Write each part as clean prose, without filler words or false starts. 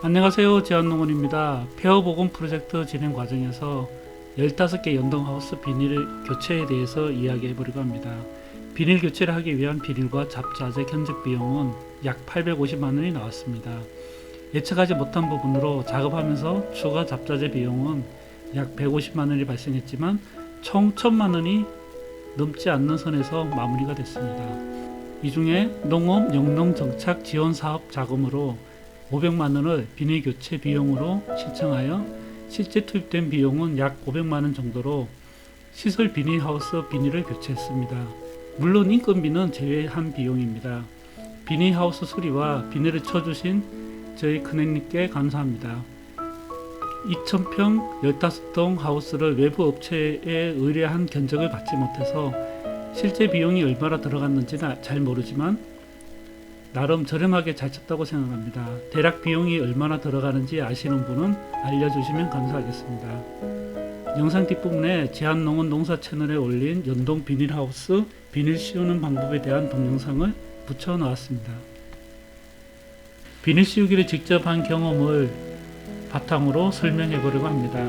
안녕하세요. 제한농원입니다. 폐허보건 프로젝트 진행 과정에서 15개 연동하우스 비닐 교체에 대해서 이야기해 보려고 합니다. 비닐 교체를 하기 위한 비닐과 잡자재 견적 비용은 약 850만원이 나왔습니다. 예측하지 못한 부분으로 작업하면서 추가 잡자재 비용은 약 150만원이 발생했지만 총 1000만원이 넘지 않는 선에서 마무리가 됐습니다. 이 중에 농업 영농정착 지원사업 자금으로 500만원을 비닐 교체 비용으로 신청하여 실제 투입된 비용은 약 500만원 정도로 시설 비닐하우스 비닐을 교체했습니다. 물론 인건비는 제외한 비용입니다. 비닐하우스 수리와 비닐을 쳐주신 저희 큰형님께 감사합니다. 2000평 15동 하우스를 외부 업체에 의뢰한 견적을 받지 못해서 실제 비용이 얼마나 들어갔는지는 잘 모르지만 나름 저렴하게 잘 쳤다고 생각합니다. 대략 비용이 얼마나 들어가는지 아시는 분은 알려주시면 감사하겠습니다. 영상 뒷부분에 제한농원 농사 채널에 올린 연동 비닐하우스 비닐 씌우는 방법에 대한 동영상을 붙여 놓았습니다. 비닐 씌우기를 직접 한 경험을 바탕으로 설명해 보려고 합니다.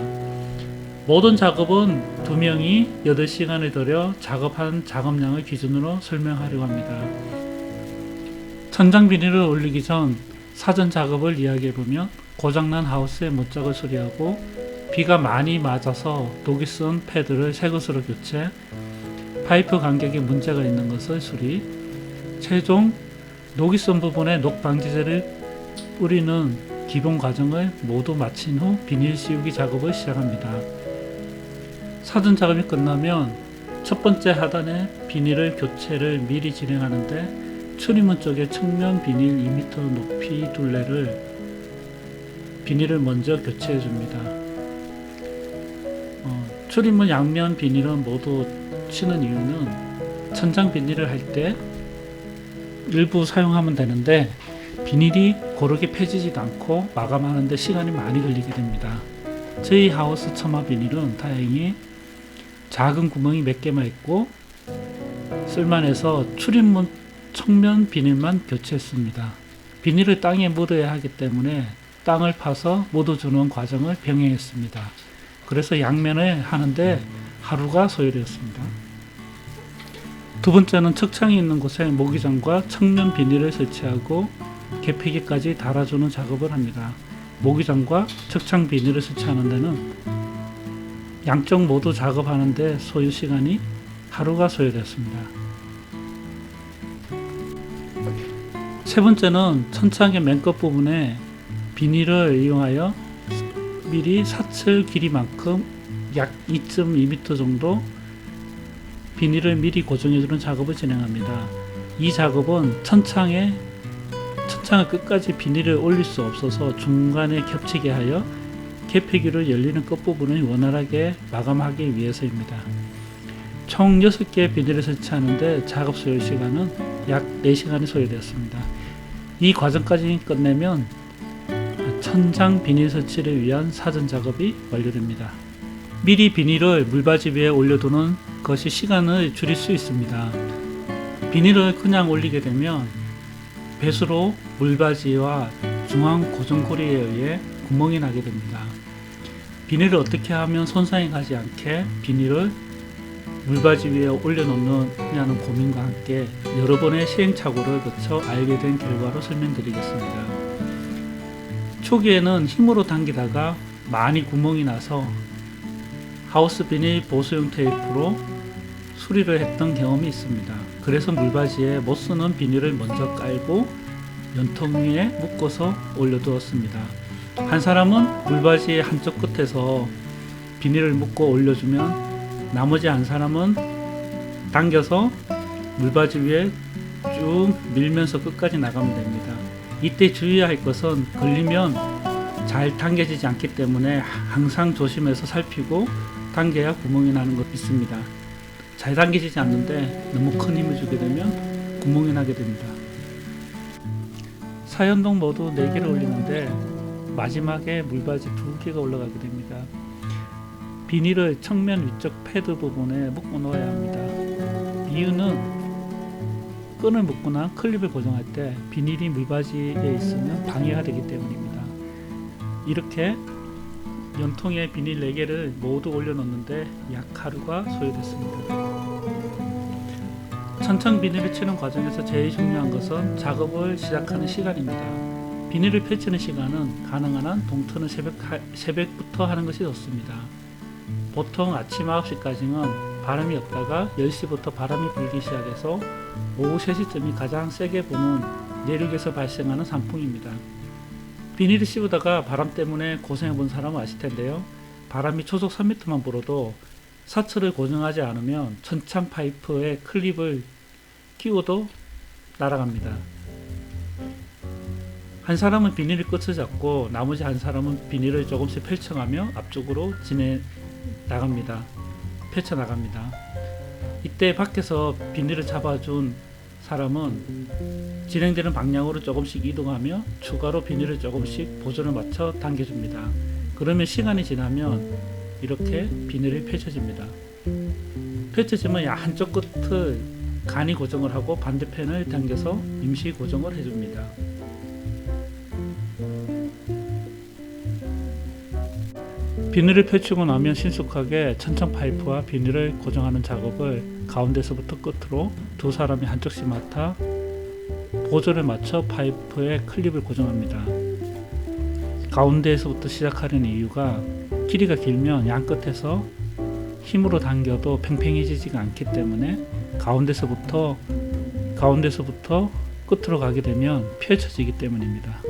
모든 작업은 2명이 8시간을 들여 작업한 작업량을 기준으로 설명하려고 합니다. 천장 비닐을 올리기 전 사전 작업을 이야기해보면 고장난 하우스의 못짝을 수리하고 비가 많이 맞아서 독이 쓴 패드를 새 것으로 교체, 파이프 간격에 문제가 있는 것을 수리, 최종 녹이 쓴 부분에 녹 방지제를 뿌리는 기본 과정을 모두 마친 후 비닐 씌우기 작업을 시작합니다. 사전 작업이 끝나면 첫 번째 하단에 비닐을 교체를 미리 진행하는데 출입문 쪽에 측면 비닐 2m 높이 둘레를 비닐을 먼저 교체해 줍니다. 출입문 양면 비닐은 모두 치는 이유는 천장 비닐을 할 때 일부 사용하면 되는데 비닐이 고르게 펴지지도 않고 마감하는데 시간이 많이 걸리게 됩니다. 저희 하우스 처마 비닐은 다행히 작은 구멍이 몇 개만 있고 쓸만해서 출입문 측면 비닐만 교체했습니다. 비닐을 땅에 묻어야 하기 때문에 땅을 파서 묻어주는 과정을 병행했습니다. 그래서 양면에 하는데 하루가 소요되었습니다. 두 번째는 측창이 있는 곳에 모기장과 측면 비닐을 설치하고 개폐기까지 달아주는 작업을 합니다. 모기장과 측창 비닐을 설치하는 데는 양쪽 모두 작업하는데 소요 시간이 하루가 소요되었습니다. 세 번째는 천창의 맨 끝부분에 비닐을 이용하여 미리 사철 길이만큼 약 2.2m 정도 비닐을 미리 고정해주는 작업을 진행합니다. 이 작업은 천창을 끝까지 비닐을 올릴 수 없어서 중간에 겹치게 하여 개폐기로 열리는 끝부분을 원활하게 마감하기 위해서입니다. 총 6개의 비닐을 설치하는데 작업 소요 시간은 약 4시간이 소요되었습니다. 이 과정까지 끝내면 천장 비닐 설치를 위한 사전 작업이 완료됩니다. 미리 비닐을 물받이 위에 올려두는 것이 시간을 줄일 수 있습니다. 비닐을 그냥 올리게 되면 배수로 물받이와 중앙 고정고리에 의해 구멍이 나게 됩니다. 비닐을 어떻게 하면 손상이 가지 않게 비닐을 물받이 위에 올려놓느냐는 고민과 함께 여러 번의 시행착오를 거쳐 알게 된 결과로 설명드리겠습니다. 초기에는 힘으로 당기다가 많이 구멍이 나서 하우스 비닐 보수용 테이프로 수리를 했던 경험이 있습니다. 그래서 물받이에 못쓰는 비닐을 먼저 깔고 연통 위에 묶어서 올려두었습니다. 한 사람은 물받이의 한쪽 끝에서 비닐을 묶고 올려주면 나머지 한 사람은 당겨서 물받이 위에 쭉 밀면서 끝까지 나가면 됩니다. 이때 주의해야 할 것은 걸리면 잘 당겨지지 않기 때문에 항상 조심해서 살피고 당겨야 구멍이 나는 것이 있습니다. 잘 당겨지지 않는데 너무 큰 힘을 주게 되면 구멍이 나게 됩니다. 사연동 모두 4개를 올리는데 마지막에 물받이 2개가 올라가게 됩니다. 비닐을 측면 위쪽 패드 부분에 묶어 놓아야 합니다. 이유는 끈을 묶거나 클립을 고정할 때 비닐이 물받이에 있으면 방해가 되기 때문입니다. 이렇게 연통에 비닐 4개를 모두 올려놓는데 약 하루가 소요됐습니다. 천창 비닐을 치는 과정에서 제일 중요한 것은 작업을 시작하는 시간입니다. 비닐을 펼치는 시간은 가능한 한 동트는 새벽부터 하는 것이 좋습니다. 보통 아침 9시까지는 바람이 없다가 10시부터 바람이 불기 시작해서 오후 3시쯤이 가장 세게 부는 내륙에서 발생하는 산풍입니다. 비닐을 씌우다가 바람 때문에 고생해 본 사람은 아실 텐데요. 바람이 초속 3m만 불어도 사철을 고정하지 않으면 천창 파이프에 클립을 끼워도 날아갑니다. 한 사람은 비닐을 끝을 잡고 나머지 한 사람은 비닐을 조금씩 펼쳐가며 앞쪽으로 펼쳐나갑니다. 이때 밖에서 비닐을 잡아준 사람은 진행되는 방향으로 조금씩 이동하며 추가로 비닐을 조금씩 보조를 맞춰 당겨줍니다. 그러면 시간이 지나면 이렇게 비닐이 펼쳐집니다. 펼쳐지면 한쪽 끝을 간이 고정을 하고 반대편을 당겨서 임시 고정을 해줍니다. 비닐을 펼치고 나면 신속하게 천창 파이프와 비닐을 고정하는 작업을 가운데서부터 끝으로 두 사람이 한쪽씩 맡아 보조를 맞춰 파이프에 클립을 고정합니다. 가운데에서부터 시작하는 이유가 길이가 길면 양 끝에서 힘으로 당겨도 팽팽해지지가 않기 때문에 가운데서부터 끝으로 가게 되면 펼쳐지기 때문입니다.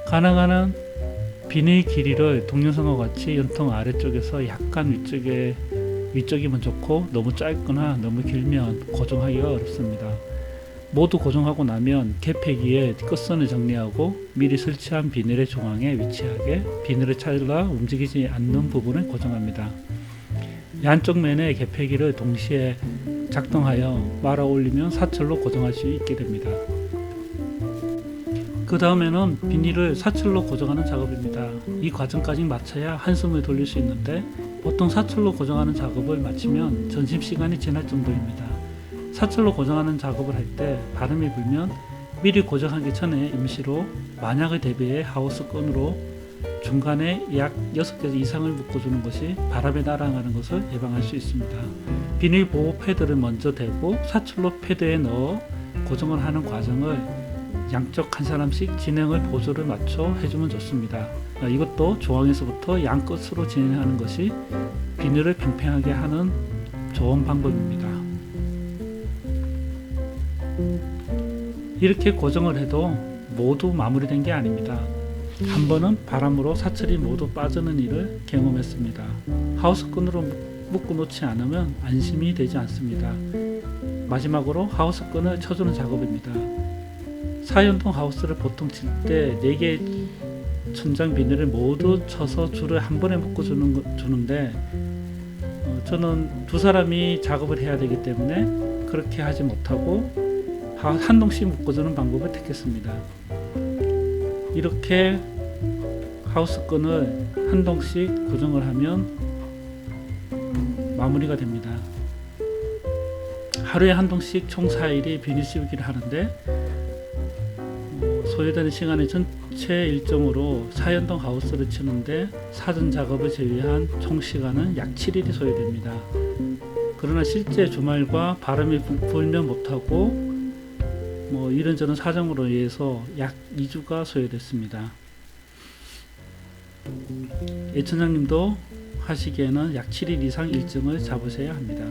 가능한 한 비닐 길이를 동영상과 같이 연통 아래쪽에서 약간 위쪽이면 좋고 너무 짧거나 너무 길면 고정하기가 어렵습니다. 모두 고정하고 나면 개폐기에 끝선을 정리하고 미리 설치한 비닐의 중앙에 위치하게 비닐을 잘라 움직이지 않는 부분을 고정합니다. 양쪽 면의 개폐기를 동시에 작동하여 말아 올리면 사철로 고정할 수 있게 됩니다. 그 다음에는 비닐을 사철로 고정하는 작업입니다. 이 과정까지 마쳐야 한숨을 돌릴 수 있는데 보통 사철로 고정하는 작업을 마치면 점심시간이 지날 정도입니다. 사철로 고정하는 작업을 할 때 바람이 불면 미리 고정하기 전에 임시로 만약을 대비해 하우스끈으로 중간에 약 6개 이상을 묶어주는 것이 바람에 날아가는 것을 예방할 수 있습니다. 비닐 보호 패드를 먼저 대고 사철로 패드에 넣어 고정을 하는 과정을 양쪽 한 사람씩 진행을 보조를 맞춰 해주면 좋습니다. 이것도 중앙에서부터 양 끝으로 진행하는 것이 비닐을 팽팽하게 하는 좋은 방법입니다. 이렇게 고정을 해도 모두 마무리된 게 아닙니다. 한 번은 바람으로 사철이 모두 빠지는 일을 경험했습니다. 하우스끈으로 묶어 놓지 않으면 안심이 되지 않습니다. 마지막으로 하우스끈을 쳐주는 작업입니다. 4연통 하우스를 보통 칠 때 4개 천장 비닐을 모두 쳐서 줄을 한 번에 묶어 주는데 저는 두 사람이 작업을 해야 되기 때문에 그렇게 하지 못하고 한 동씩 묶어주는 방법을 택했습니다. 이렇게 하우스끈을 한 동씩 고정을 하면 마무리가 됩니다. 하루에 한 동씩 총 4일이 비닐 씌우기를 하는데 소요되는 시간의 전체 일정으로 4연동 하우스를 치는데 사전 작업을 제외한 총 시간은 약 7일이 소요됩니다. 그러나 실제 주말과 바람이 불면 못하고 이런저런 사정으로 인해서 약 2주가 소요됐습니다. 예천장님도 하시기에는 약 7일 이상 일정을 잡으셔야 합니다.